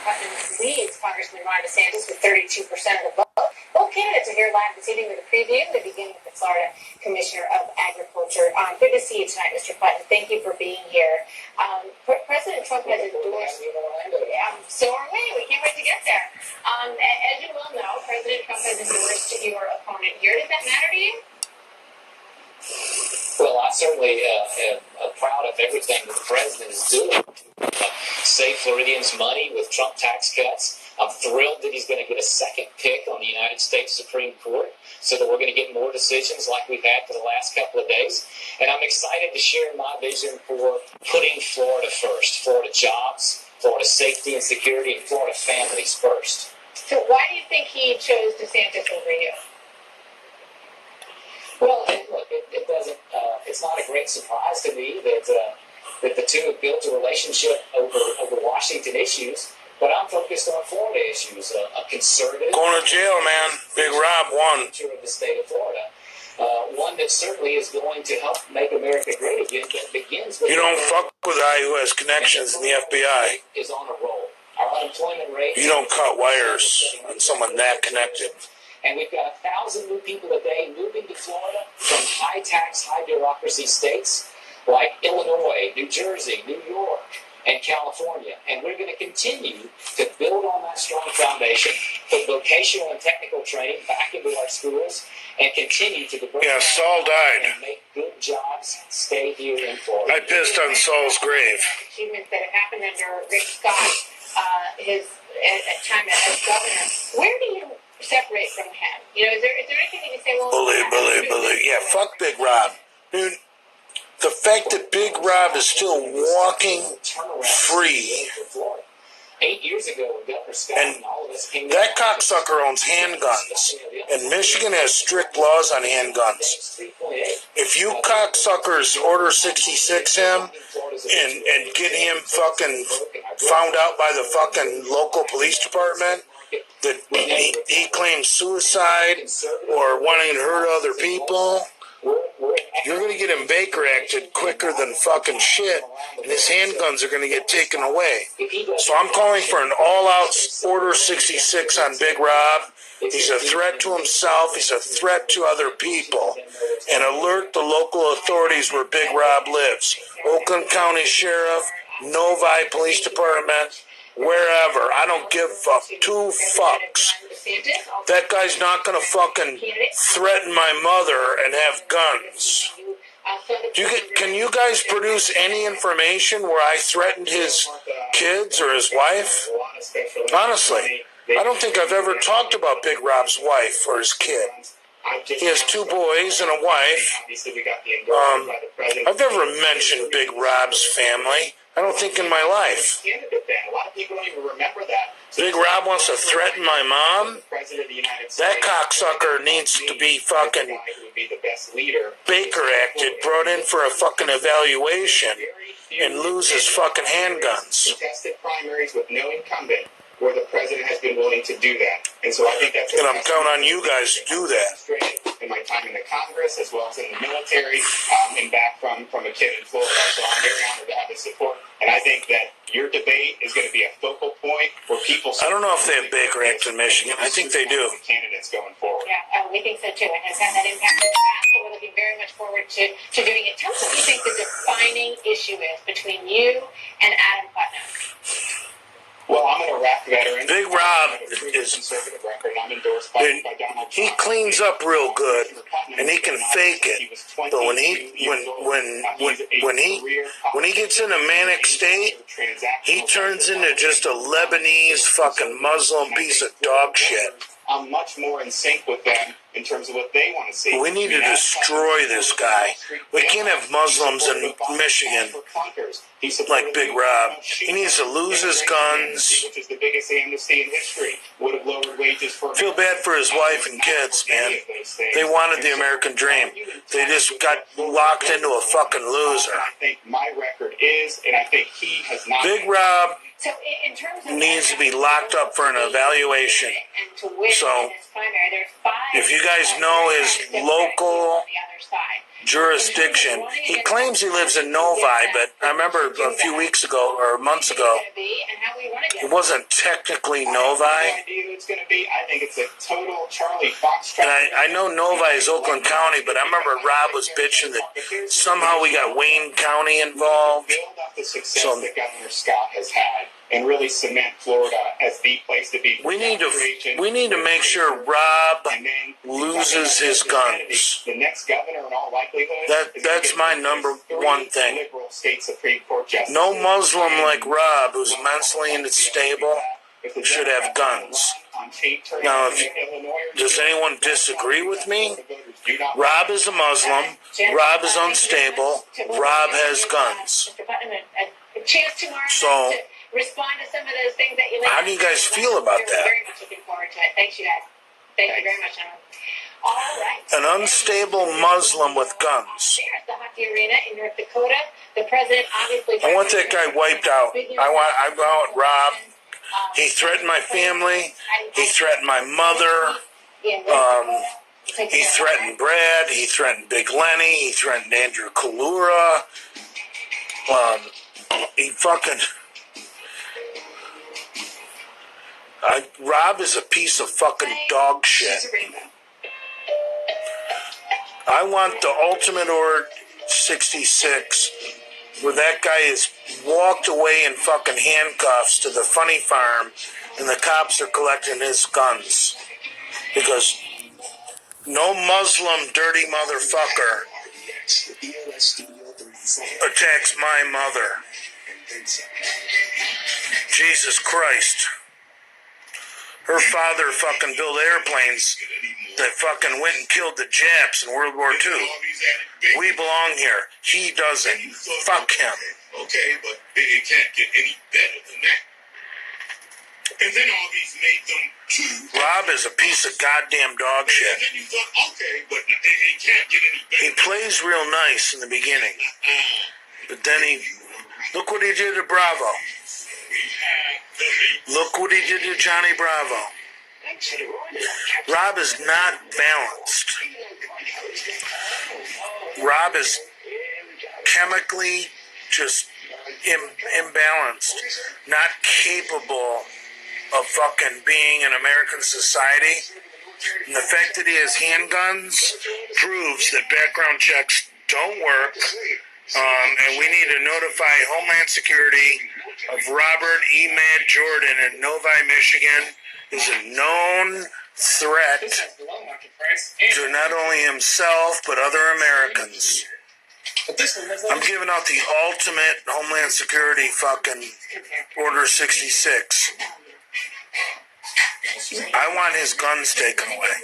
Putnam leads Congressman Ron DeSantis with 32% of the vote. Both candidates are here live this evening with a preview. We begin with the Florida Commissioner of Agriculture. Good to see you tonight, Mr. Putnam. Thank you for being here. President Trump has endorsed. So are we. We can't wait to get there. As you well know, President Trump has endorsed your opponent here. Does that matter to you? Well, I certainly am proud of everything that the president is doing. Save Floridians money with Trump tax cuts. I'm thrilled that he's going to get a second pick on the United States Supreme Court so that we're going to get more decisions like we've had for the last couple of days. And I'm excited to share my vision for putting Florida first. Florida jobs, Florida safety and security, and Florida families first. So why do you think he chose DeSantis over you? Well, look, it doesn't. It's not a great surprise to me that the two have built a relationship over Washington issues. But I'm focused on Florida issues. A conservative. Going to jail, man. Big Rob won. Of the state of Florida. One that certainly is going to help make America great again. That begins with. You don't fuck with a guy who has connections in the FBI. Is on a roll. Our unemployment rate. You don't cut wires on someone that connected. And we've got 1,000 new people a day moving to Florida from high-tax, high-bureaucracy states like Illinois, New Jersey, New York, and California. And we're going to continue to build on that strong foundation, put vocational and technical training back into our schools, and continue to diversify. Yeah, Saul died. And make good jobs stay here in Florida. I pissed on Saul's grave. Achievements that have happened under Rick Scott, his time as governor. Where do you separate from him? You know, is there anything that you say, well... Bully. Yeah, fuck Big Rob. Dude, the fact that Big Rob is still walking free... 8 years ago, Governor Scott and all of us came... That cocksucker owns handguns. And Michigan has strict laws on handguns. If you cocksuckers order 66 him and get him fucking found out by the fucking local police department... that he claims suicide or wanting to hurt other people, you're going to get him Baker acted quicker than fucking shit, and his handguns are going to get taken away. So I'm calling for an all-out Order 66 on Big Rob. He's a threat to himself. He's a threat to other people. And alert the local authorities where Big Rob lives. Oakland County Sheriff, Novi Police Department, wherever. I don't give two fucks. That guy's not going to fucking threaten my mother and have guns. Can you guys produce any information where I threatened his kids or his wife? Honestly, I don't think I've ever talked about Big Rob's wife or his kid. He has 2 boys and a wife. I've never mentioned Big Rob's family. I don't think in my life. A lot of people don't even remember that. Big Rob wants to threaten my mom? That cocksucker needs to be fucking Baker acted, brought in for a fucking evaluation, and lose his fucking handguns. Contested primaries with no incumbent where the president has been willing to do that. And so I think that's... And I'm counting on you guys to do that. In my time in the Congress, as well as in the military, and back from a kid in Florida. So I'm very honored to have the support. And I think that your debate is going to be a focal point where people... I don't know if they have Baker Act in Michigan. I think they do. Candidates going forward. Yeah, we think so too. It has had that impact in the past, so we're looking very much forward to doing it. Tell us what you think the defining issue is between you and Adam Putnam. Well, I'm an Iraq veteran. Big Rob is... Conservative record. I'm endorsed by Donald Trump. He cleans up real good, and he can fake it. But when he gets in a manic state, he turns into just a Lebanese fucking Muslim piece of dog shit. I'm much more in sync with them in terms of what they want to see. We need to destroy this guy. We can't have Muslims in Michigan like Big Rob. He needs to lose his guns. Which is the biggest amnesty in history. Would have lowered wages for... Feel bad for his wife and kids, man. They wanted the American dream. They just got locked into a fucking loser. I think my record is, and I think he has not... Big Rob So in terms of needs to be locked up for an evaluation. So, if you guys know his local jurisdiction, he claims he lives in Novi, but I remember a few weeks ago or months ago, he It wasn't technically Novi. I idea who it's going to be. I think it's a total Charlie Foxtrot. And I know Novi is Oakland County, but I remember Rob was bitching that somehow we got Wayne County involved. Build up the success that Governor Scott has had and really cement Florida as the place to be. We need to make sure Rob loses his guns. The next governor, in all likelihood, That's my number one thing. Liberal state Supreme Court justices. No Muslim like Rob, who's mentally unstable, should have guns. Now, does anyone disagree with me? Rob is a Muslim. Rob is unstable. Rob has guns. A chance tomorrow So, to respond to some of those things that you. How do you guys feel about that? Very much looking forward to it. Thanks, you guys. Thank you very much, Alan. All right. An unstable Muslim with guns. Here at the hockey arena in North Dakota, the president obviously. I want that guy wiped out. I want Rob. He threatened my family. He threatened my mother. He threatened Brad. He threatened Big Lenny. He threatened Andrew Kalura. He fucking. Rob is a piece of fucking dog shit. I want the Ultimate Order 66, where that guy is walked away in fucking handcuffs to the funny farm, and the cops are collecting his guns. Because no Muslim dirty motherfucker attacks my mother. Jesus Christ. Her father fucking built airplanes that fucking went and killed the Japs in World War II. We belong here. He doesn't. Fuck him. Okay, but it can't get any better than that. And then all these made them too. Rob is a piece of goddamn dog shit. And then you thought, okay, but it can't get any better. He plays real nice in the beginning. But then look what he did to Bravo. Look what he did to Johnny Bravo. Rob is not balanced. Rob is chemically just imbalanced, not capable of fucking being in American society. And the fact that he has handguns proves that background checks don't work. And we need to notify Homeland Security of Robert E. Mad Jordan in Novi, Michigan, is a known threat to not only himself but other Americans. I'm giving out the ultimate Homeland Security fucking Order 66. I want his guns taken away.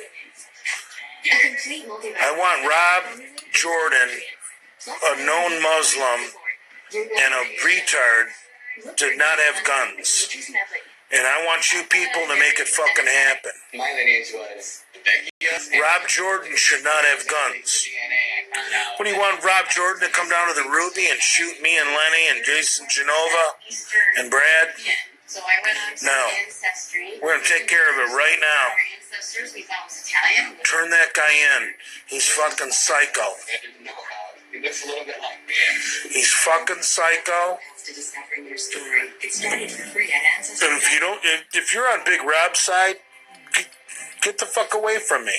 I want Rob Jordan, a known Muslim and a retard, to not have guns. And I want you people to make it fucking happen. My lineage was Rob Jordan should not have guns. What do you want Rob Jordan to come down to the Ruby and shoot me and Lenny and Jason Genova and Brad? So I went on to No. Ancestry. We're going to take care of it right now. Our ancestors, we thought was Italian. Turn that guy in. He's fucking psycho. I didn't know how. It looks a little bit like me. He's fucking psycho. To discovering your story. Get started for free at Ancestry. And if you're on Big Rob's side, get the fuck away from me.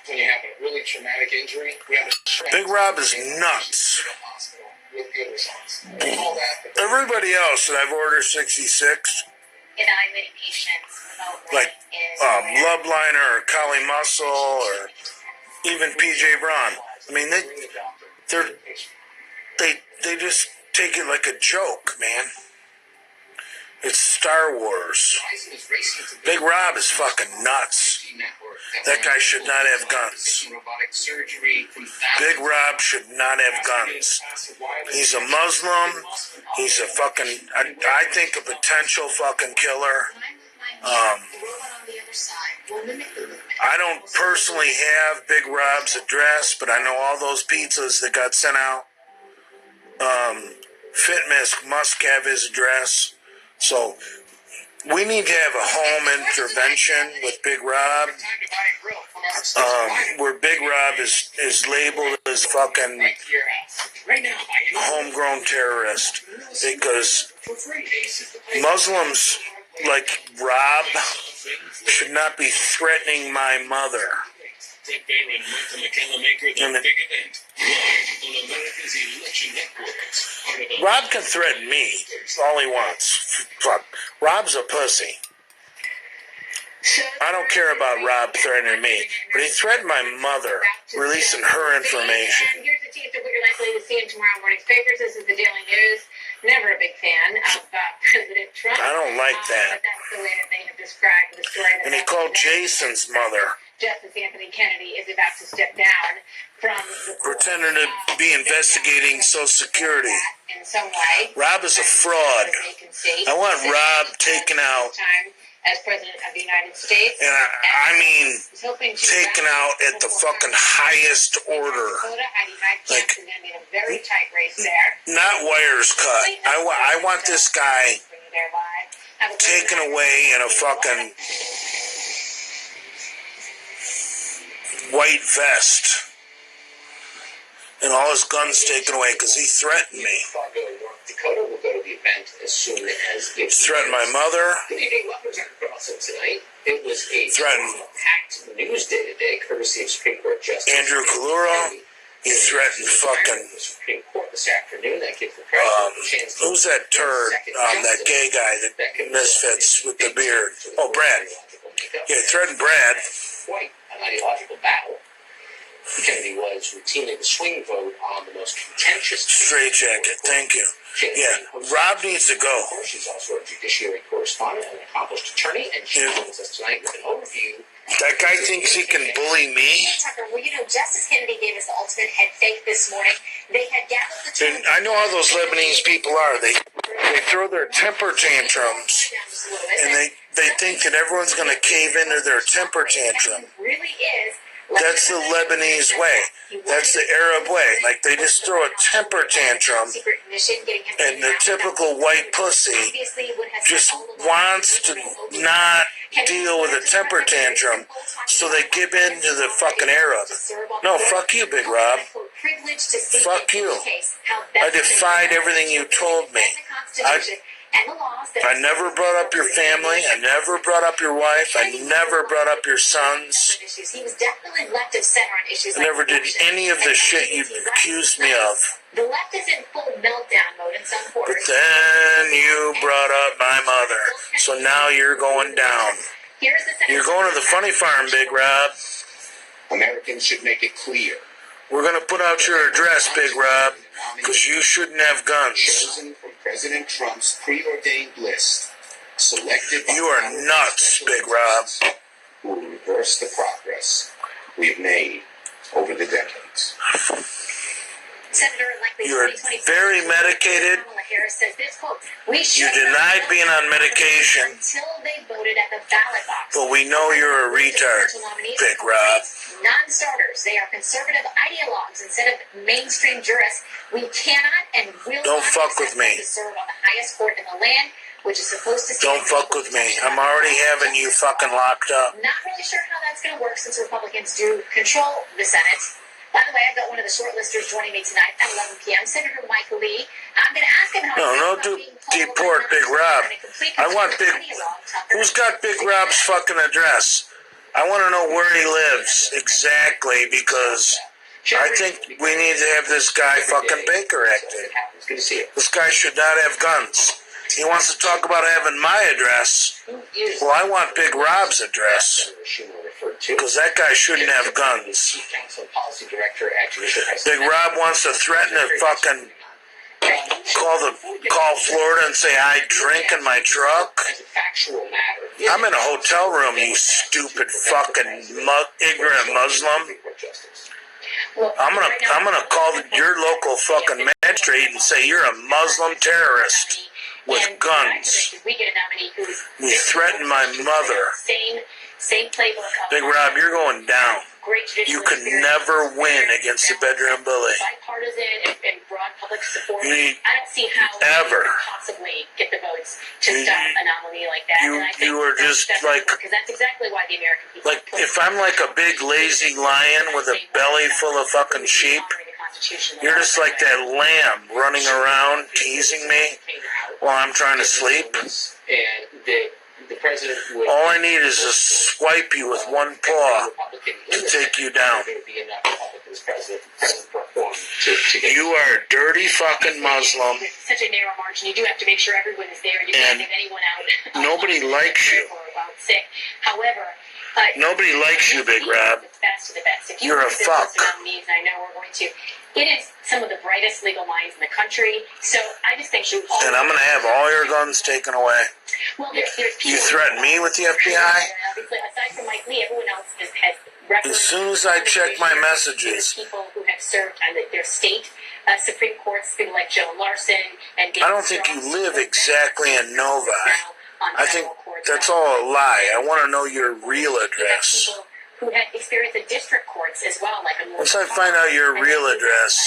When you have a really traumatic injury, we have a Big Rob is nuts. hospital with good results. And all that. Everybody else that I've ordered 66, Evaluating patients about what like is Loveliner or Kali Muscle or even PJ Braun. I mean, they just take it like a joke, man. It's Star Wars. Big Rob is fucking nuts. That guy should not have guns. Big Rob should not have guns. He's a Muslim. He's a fucking, I think, a potential fucking killer. I don't personally have Big Rob's address, but I know all those pizzas that got sent out. Fitmisk must have his address. So we need to have a home intervention with Big Rob, where Big Rob is labeled as fucking homegrown terrorist, because Muslims like Rob should not be threatening my mother. Fred Bear and Martha McCallum Maker, the And big event. Live on America's election headquarters. Part of the Rob can threaten me all he wants. Fuck. Rob's a pussy. I don't care about Rob threatening me, but he threatened my mother, releasing her information. And here's a teaser of what you're likely to see in tomorrow morning's papers. This is the Daily News. Never a big fan of President Trump. I don't like that. But that's the way that they have described the story. And he called Jason's mother, Justice Anthony Kennedy is about to step down from the pretending to be investigating Social Security. in some way. Rob is a fraud. I want Rob taken out, as President of the United States. and I mean taken out at the fucking highest order. Like, Like, in a very tight race there. not wires cut. I want this guy taken away in a fucking white vest and all his guns taken away because he threatened me. Fargo, North Dakota will go to the event as soon as it Threatened my mother. Good evening, welcome to Crossing tonight. It was a Threatened packed news day today, courtesy of Supreme Court Justice Andrew Kalura. He threatened fucking the Supreme Court this afternoon. That gives the president a chance to who's that turd? That gay guy that misfits with the beard. Oh, Brad. Yeah, he threatened Brad. Quite an ideological battle. Kennedy was routinely the swing vote on the most contentious Straight jacket. Thank you. Yeah, Rob needs to go. She's also a judiciary correspondent and an accomplished attorney, and she joins us tonight with an overview. That guy thinks he can bully me. Tucker, well, Justice Kennedy gave us the ultimate head fake this morning. They had gathered the And I know how those Lebanese people are. They throw their temper tantrums, and they think that everyone's going to cave into their temper tantrum. Really is. That's the Lebanese way. That's the Arab way. Like, they just throw a temper tantrum, and the typical white pussy just wants to not deal with a temper tantrum, so they give in to the fucking Arab. No, fuck you, Big Rob. Fuck you. I defied everything you told me. I never brought up your family. I never brought up your wife. I never brought up your sons. I never did any of the shit you accused me of. The left is in full meltdown mode in some But quarters. then you brought up my mother. So now you're going down. You're going to the funny farm, Big Rob. Americans should make it clear. We're going to put out your address, Big Rob, because you shouldn't have guns. Chosen from President Trump's preordained list, selected by You are nuts, Big Rob. who will reverse the progress we've made over the decades. You are very medicated. You denied being on medication, but we know you're a retard, Big Rob. Non-starters. They are conservative ideologues instead of mainstream jurists. We cannot and will Don't not fuck with accept me. them to serve on the highest court in the land, which is supposed to Don't fuck with me. I'm already having you fucking locked up. Not really sure how that's going to work since Republicans do control the Senate. By the way, I've got one of the shortlisters joining me tonight at 11 p.m. Senator Mike Lee. I'm going to ask him how No, deport Big Rob. I want Big... Who's got Big Rob's fucking address? I want to know where he lives exactly, because I think we need to have this guy fucking Baker acted. Good to see you. This guy should not have guns. He wants to talk about having my address. Well, I want Big Rob's address, because that guy shouldn't have guns. Big Rob wants to threaten to fucking call Florida and say I drink in my truck. I'm in a hotel room, you stupid fucking ignorant Muslim. I'm gonna call your local fucking magistrate and say you're a Muslim terrorist with guns. You threatened my mother. Same playbook. Big Rob, you're going down. You can never win against the bedroom bully. Bipartisan and broad public support. You need I don't see how ever we could possibly get the votes to stop an anomaly like that. And I think you are just like, because that's exactly why the American people like, if I'm like a big lazy lion with a belly full of fucking sheep, you're just like that lamb running around teasing me while I'm trying to sleep. And the the president would. All I need is to swipe you with one paw to take you down. You are a dirty fucking Muslim. Such a narrow margin. You do have to make sure everyone is there. You can't leave anyone out. Nobody likes you. Sick. However, Nobody likes you, Big Rob. The best of the best. If you You're look a at this fuck. list around me, and I know we're going to. It is some of the brightest legal minds in the country. So I just think And I'm going to have all your guns taken away. Well, there's You threaten me with the FBI? Obviously, aside from Mike Lee, everyone else has records. As soon as I check my messages. People who have served on their state Supreme Courts, people like Joe Larson and David I don't think you Strauss, live exactly in Novi. now on I think federal courts. that's all a lie. I want to know your real You have address. people who had experience in district courts as well, like a Once I find out your real address,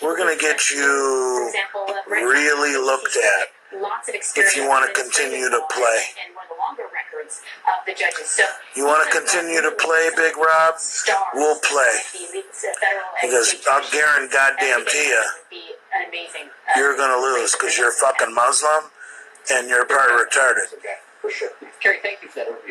we're going to get you really looked at lots of experience if you want to continue to play. and one of the longer records of the judges. So You want to continue to play, Big Rob? We'll play. Because I'll guarantee you, you're going to lose because you're fucking Muslim and you're part retarded. For sure. Kerry, thank you for that overview.